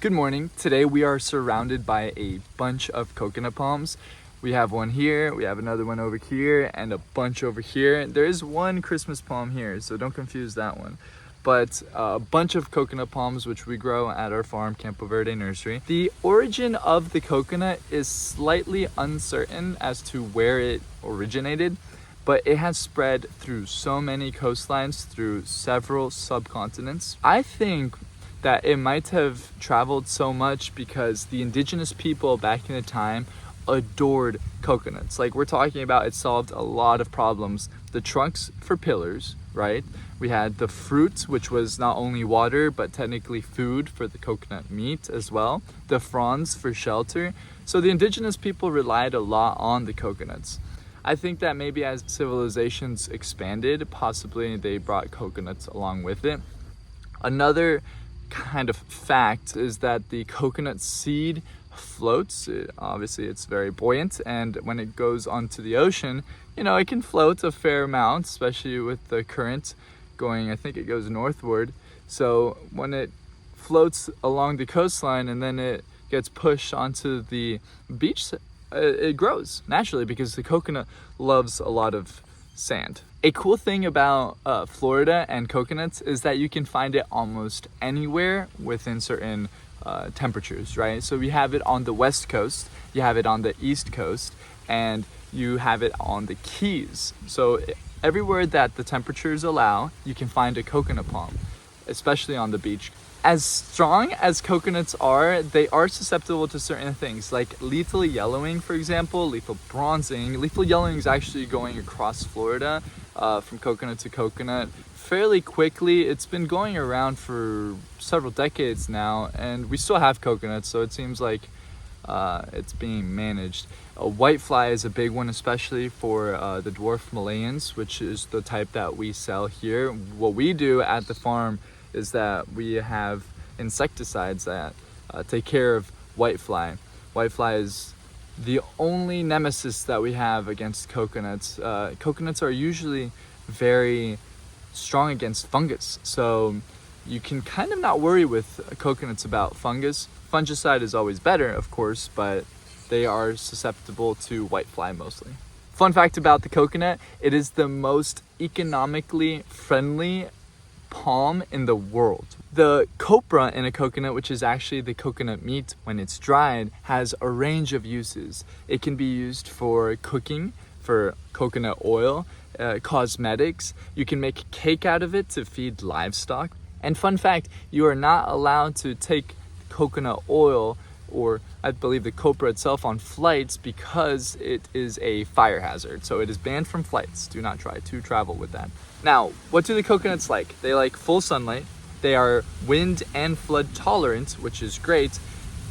Good morning. Today we are surrounded by a bunch of coconut palms. We have one here, we have another one over here, and a bunch over here. There is one Christmas palm here, so don't confuse that one. But a bunch of coconut palms which we grow at our farm, Campo Verde Nursery. The origin of the coconut is slightly uncertain as to where it originated, but it has spread through so many coastlines, through several subcontinents. I think that it might have traveled so much because the indigenous people back in the time adored coconuts. Like we're talking about, it solved a lot of problems. The trunks for pillars, right? We had the fruit, which was not only water, but technically food for the coconut meat as well. The fronds for shelter. So the indigenous people relied a lot on the coconuts. I think that maybe as civilizations expanded, possibly they brought coconuts along with it. Another kind of fact is that the coconut seed floats. Obviously it's very buoyant, and when it goes onto the ocean, it can float a fair amount, especially with the current going, I think it goes northward. So when it floats along the coastline and then it gets pushed onto the beach, it grows naturally because the coconut loves a lot of sand. A cool thing about Florida and coconuts is that you can find it almost anywhere within certain temperatures, right? So we have it on the west coast, you have it on the east coast, and you have it on the Keys. So everywhere that the temperatures allow, you can find a coconut palm, especially on the beach. As strong as coconuts are, they are susceptible to certain things like lethal yellowing, for example, lethal bronzing. Lethal yellowing is actually going across Florida from coconut to coconut fairly quickly. It's been going around for several decades now, and we still have coconuts, so it seems like it's being managed. Whitefly is a big one, especially for the dwarf Malayans, which is the type that we sell here. What we do at the farm is that we have insecticides that take care of whitefly. Whitefly is the only nemesis that we have against coconuts. Coconuts are usually very strong against fungus, so you can kind of not worry with coconuts about fungus. Fungicide is always better, of course, but they are susceptible to whitefly mostly. Fun fact about the coconut, it is the most economically friendly palm in the world. The copra in a coconut, which is actually the coconut meat when it's dried, has a range of uses. It can be used for cooking, for coconut oil, cosmetics. You can make cake out of it to feed livestock. And fun fact, you are not allowed to take coconut oil, or I believe the copra itself, on flights because it is a fire hazard. So it is banned from flights. Do not try to travel with that. Now, what do the coconuts like? They like full sunlight. They are wind and flood tolerant, which is great,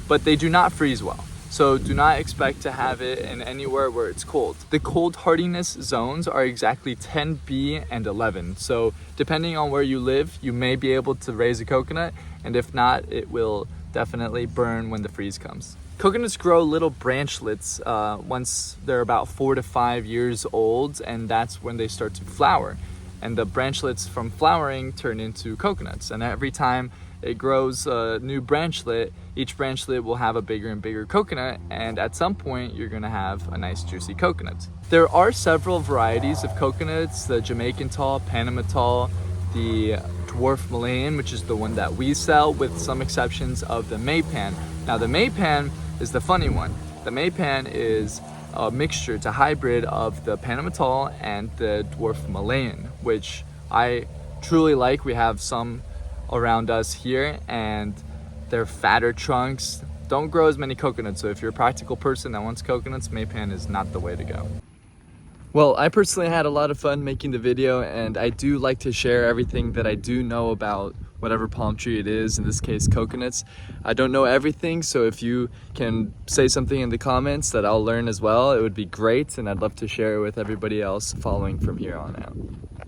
but they do not freeze well. So do not expect to have it in anywhere where it's cold. The cold hardiness zones are exactly 10B and 11. So depending on where you live, you may be able to raise a coconut, and if not, it will definitely burn when the freeze comes. Coconuts grow little branchlets once they're about 4 to 5 years old, and that's when they start to flower. And the branchlets from flowering turn into coconuts. And every time it grows a new branchlet, each branchlet will have a bigger and bigger coconut, and at some point you're gonna have a nice juicy coconut. There are several varieties of coconuts: the Jamaican tall, Panama tall, the dwarf Malayan, which is the one that we sell, with some exceptions of the Maypan. Now the Maypan is the funny one. The Maypan is a mixture, it's a hybrid of the Panama tall and the dwarf Malayan, which I truly like. We have some around us here, and they're fatter trunks, don't grow as many coconuts. So if you're a practical person that wants coconuts, Maypan is not the way to go. Well, I personally had a lot of fun making the video, and I do like to share everything that I do know about whatever palm tree it is, in this case coconuts. I don't know everything, so if you can say something in the comments that I'll learn as well, it would be great, and I'd love to share it with everybody else following from here on out.